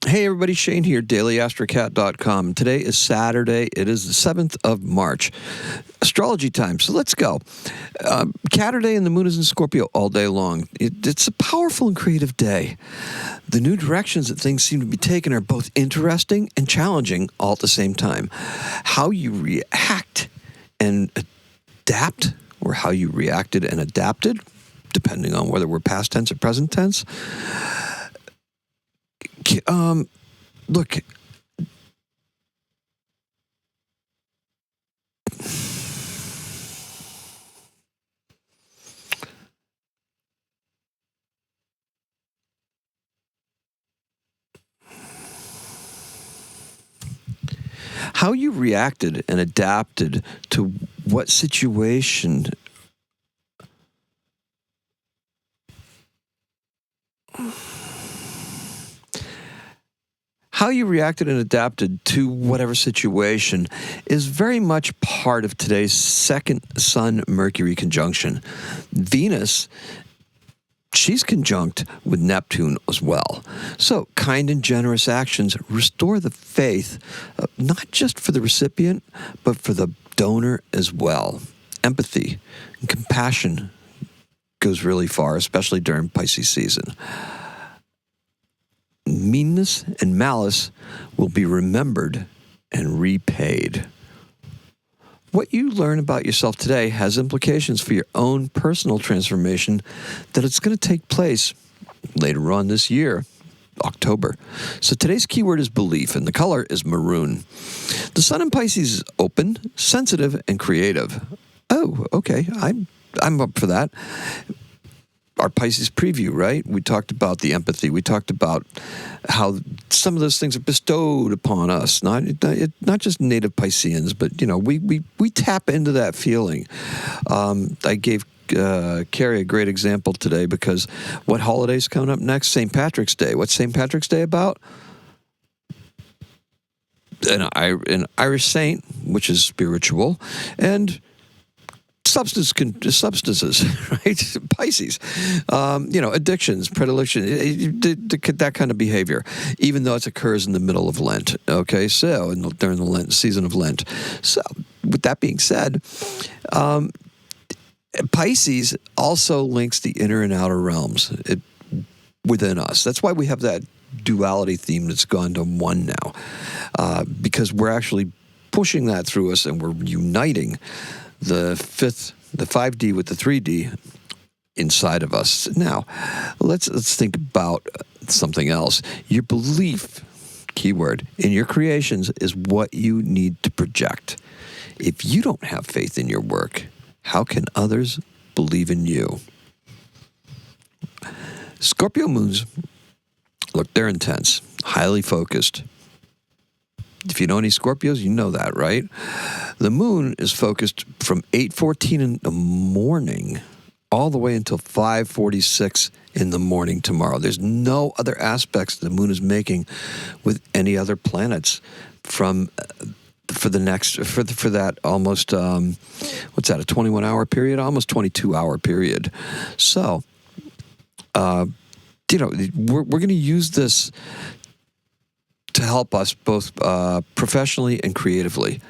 Hey everybody, Shane here, daily-astrocat.com. Today is Saturday. It is the 7th of March. Astrology time, so let's go. Saturday and the moon is in Scorpio all day long. It's a powerful and creative day. The new directions that things seem to be taking are both interesting and challenging all at the same time. How you react and adapt, or how you reacted and adapted, depending on whether we're past tense or present tense. Look, how you reacted and adapted to what situation whatever situation is very much part of today's second Sun-Mercury conjunction. Venus, she's conjunct with Neptune as well. So kind and generous actions restore the faith, not just for the recipient, but for the donor as well. Empathy and compassion goes really far, especially during Pisces season. Meanness and malice will be remembered and repaid. What you learn about yourself today has implications for your own personal transformation that it's going to take place later on this year, October. So today's keyword is belief, and the color is maroon. The sun in Pisces is open, sensitive, and creative. Oh, okay, I'm up for that. Our Pisces preview, right? We talked about the empathy. We talked about how some of those things are bestowed upon us, not just native Pisceans, but we tap into that feeling. I gave Carrie a great example today because what holiday's coming up next? St. Patrick's Day. What's St. Patrick's Day about? An Irish saint, which is spiritual, and substances, right? Pisces, addictions, predilection, that kind of behavior, even though it occurs in the middle of Lent. Okay, so during the season of Lent. So, with that being said, Pisces also links the inner and outer realms within us. That's why we have that duality theme that's gone to one now, because we're actually pushing that through us and we're uniting the 5D with the 3D inside of us. Now, let's think about something else. Your belief, keyword, in your creations is what you need to project. If you don't have faith in your work, how can others believe in you? Scorpio moons, look, they're intense, highly focused. If you know any Scorpios, you know that, right? The moon is focused from 8:14 in the morning all the way until 5:46 in the morning tomorrow. There's no other aspects the moon is making with any other planets for that almost, what's that, a 21-hour period? Almost 22-hour period. So, we're going to use this to help us both professionally and creatively.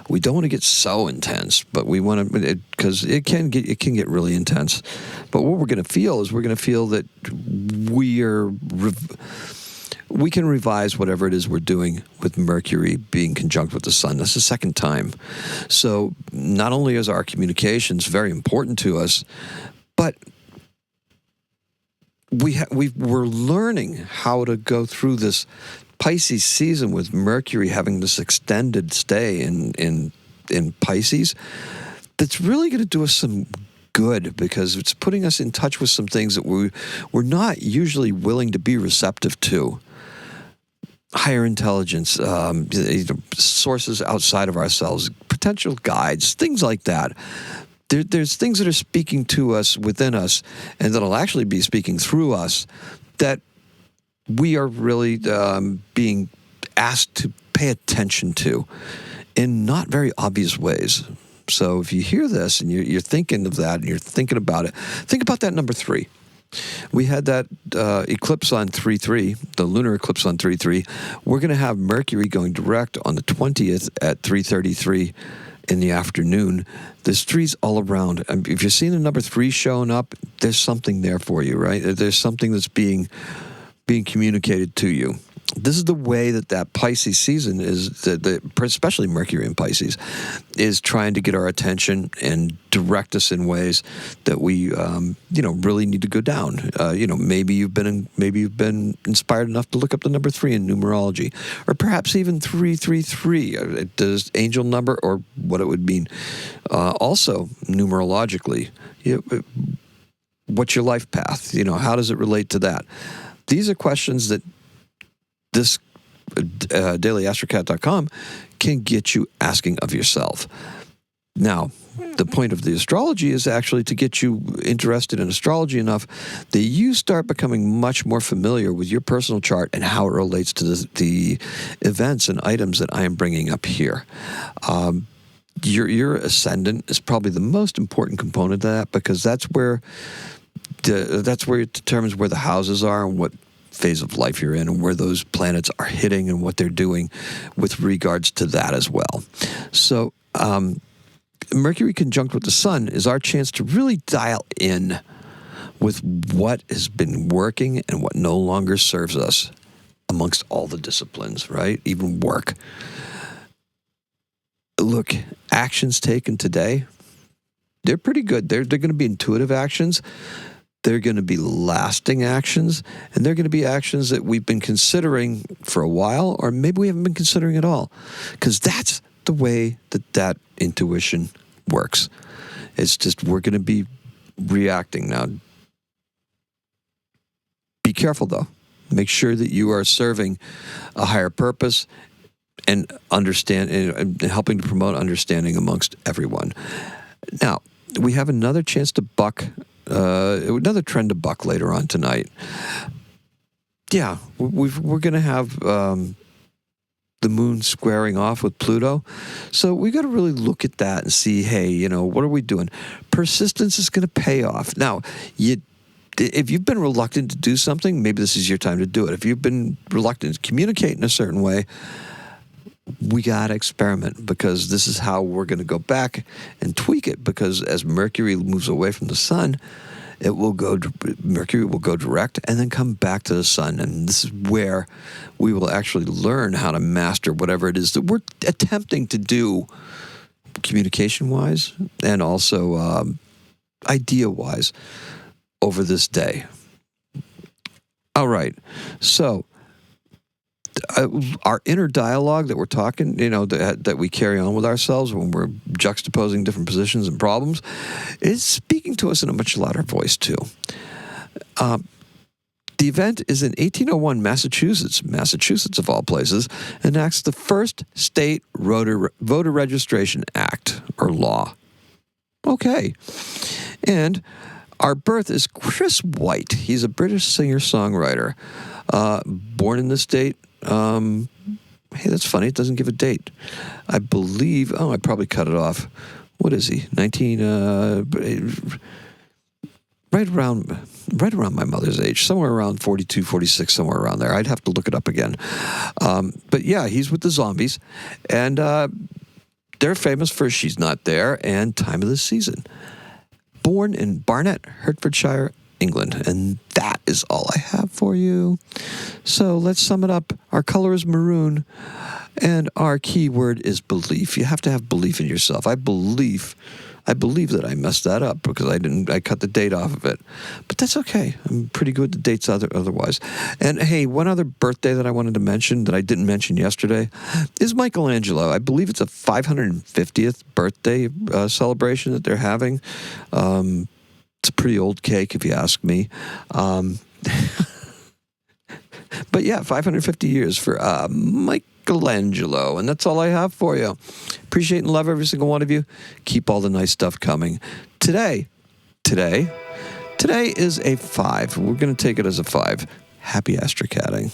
We don't want to get so intense, but we want to, because it can get really intense. But what we're going to feel is that we can revise whatever it is we're doing with Mercury being conjunct with the sun. That's the second time. So not only is our communications very important to us, but we're learning how to go through this Pisces season with Mercury having this extended stay in Pisces. That's really going to do us some good because it's putting us in touch with some things that we're not usually willing to be receptive to. Higher intelligence, sources outside of ourselves, potential guides, things like that. There's things that are speaking to us within us and that'll actually be speaking through us that we are really being asked to pay attention to in not very obvious ways. So if you hear this and you're thinking of that and you're thinking about it, think about that number 3. We had that eclipse on 3/3, the lunar eclipse on 3/3. We're going to have Mercury going direct on the 20th at 3:33 in the afternoon. There's threes all around. If you're seeing the number 3 showing up, there's something there for you, right? There's something that's being communicated to you. This is the way that Pisces season is, especially Mercury in Pisces, is trying to get our attention and direct us in ways that we, really need to go down. Maybe you've been inspired enough to look up the number 3 in numerology, or perhaps even 333, the angel number, or what it would mean. Also, numerologically, what's your life path? How does it relate to that? These are questions that this daily-astrocat.com can get you asking of yourself. Now, the point of the astrology is actually to get you interested in astrology enough that you start becoming much more familiar with your personal chart and how it relates to the events and items that I am bringing up here. Your ascendant is probably the most important component of that, because that's where it determines where the houses are and what phase of life you're in, and where those planets are hitting and what they're doing with regards to that as well. So Mercury conjunct with the Sun is our chance to really dial in with what has been working and what no longer serves us amongst all the disciplines, right? Even work. Look, actions taken today, they're pretty good. They're going to be intuitive actions. They're going to be lasting actions, and they're going to be actions that we've been considering for a while, or maybe we haven't been considering at all, because that's the way that intuition works. It's just we're going to be reacting now. Be careful, though. Make sure that you are serving a higher purpose and and helping to promote understanding amongst everyone. Now, we have another chance to buck. Another trend to buck later on tonight. Yeah, we're going to have the moon squaring off with Pluto. So we got to really look at that and see, hey, what are we doing? Persistence is going to pay off. Now, if you've been reluctant to do something, maybe this is your time to do it. If you've been reluctant to communicate in a certain way, we got to experiment, because this is how we're going to go back and tweak it, because as Mercury moves away from the Sun, Mercury will go direct and then come back to the Sun. And this is where we will actually learn how to master whatever it is that we're attempting to do communication-wise and also idea-wise over this day. All right. So our inner dialogue that we're talking, that we carry on with ourselves when we're juxtaposing different positions and problems, is speaking to us in a much louder voice, too. The event is in 1801, Massachusetts of all places, enacts the first state voter registration act, or law. Okay. And our birth is Chris White. He's a British singer-songwriter, born in the state. Hey, that's funny. It doesn't give a date. I believe. I probably cut it off. What is he? Right around my mother's age, somewhere around 42, 46, somewhere around there. I'd have to look it up again. But yeah, he's with the Zombies, and they're famous for "She's Not There" and "Time of the Season." Born in Barnet, Hertfordshire, England. And that is all I have for you. So let's sum it up. Our color is maroon, and our key word is belief. You have to have belief in yourself. I believe that I messed that up because I cut the date off of it. But that's okay. I'm pretty good with the dates otherwise. And hey, one other birthday that I wanted to mention that I didn't mention yesterday is Michelangelo. I believe it's a 550th birthday celebration that they're having. It's a pretty old cake, if you ask me. But yeah, 550 years for Michelangelo. And that's all I have for you. Appreciate and love every single one of you. Keep all the nice stuff coming. Today is a 5. We're going to take it as a 5. Happy astrocatting.